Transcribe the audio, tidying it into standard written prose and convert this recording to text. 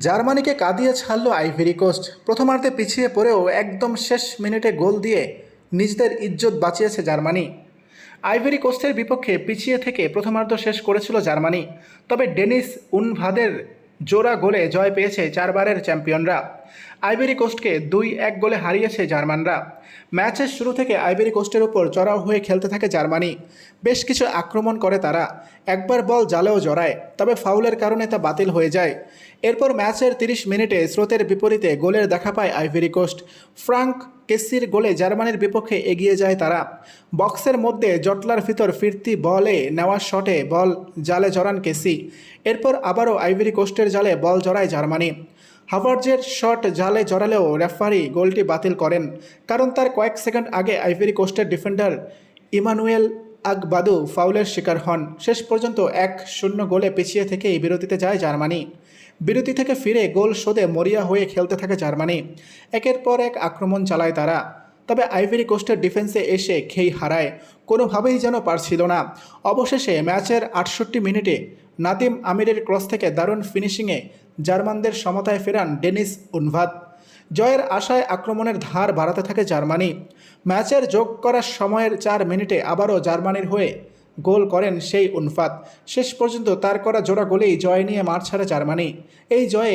জার্মানিকে কাঁদিয়ে ছাড়ল ivory coast. প্রথমার্ধে পিছিয়ে পড়েও একদম শেষ মিনিটে গোল দিয়ে নিজেদের ইজ্জত বাঁচিয়েছে জার্মানি। আইভরি কোস্টের বিপক্ষে পিছিয়ে থেকে প্রথমার্ধ শেষ করেছিল জার্মানি, তবে ডেনিস উনভাদের জোড়া গোলে জয় পেয়েছে চারবারের চ্যাম্পিয়নরা। আইভরি কোস্টকে 2-1 গোলে হারিয়েছে জার্মানরা। ম্যাচের শুরু থেকে আইভরি কোস্টের উপর চড়াও হয়ে খেলতে থাকে জার্মানি। বেশ কিছু আক্রমণ করে তারা, একবার বল জালেও জড়ায়, তবে ফাউলের কারণে তা বাতিল হয়ে যায়। এরপর ম্যাচের 30 মিনিটে স্রোতের বিপরীতে গোলের দেখা পায় আইভরি কোস্ট। ফ্রাঙ্ক কেসির গোলে জার্মানির বিপক্ষে এগিয়ে যায় তারা। বক্সের মধ্যে জটলার ভিতর ফিরতি বলে নেওয়া শটে বল জালে জড়ান কেসি। এরপর আবারও আইভরি কোস্টের জালে বল জড়ায় জার্মানি। হাভার্জের শট জালে জড়ালেও রেফারি গোলটি বাতিল করেন, কারণ তার কয়েক সেকেন্ড আগে আইভরি কোস্টের ডিফেন্ডার ইমানুয়েল আগবাদু ফাউলের শিকার হন। শেষ পর্যন্ত 1-0 গোলে পিছিয়ে থেকেই বিরতিতে যায় জার্মানি। বিরতি থেকে ফিরে গোল শোধে মরিয়া হয়ে খেলতে থাকে জার্মানি। একের পর এক আক্রমণ চালায় তারা, তবে আইভরি কোস্টের ডিফেন্সে এসে খেই হারায়, কোনোভাবেই যেন পারছিল না। অবশেষে ম্যাচের 68 মিনিটে নাদিম আমিরের ক্রস থেকে দারুণ ফিনিশিংয়ে জার্মানদের সমতায় ফেরান ডেনিস উনভাত। জয়ের আশায় আক্রমণের ধার বাড়াতে থাকে জার্মানি। ম্যাচের যোগ করার সময়ের 4 মিনিটে আবারও জার্মানির হয়ে গোল করেন সেই উনফাত। শেষ পর্যন্ত তার করা জোড়া গোলেই জয় নিয়ে মাঠ ছাড়ে জার্মানি। এই জয়ে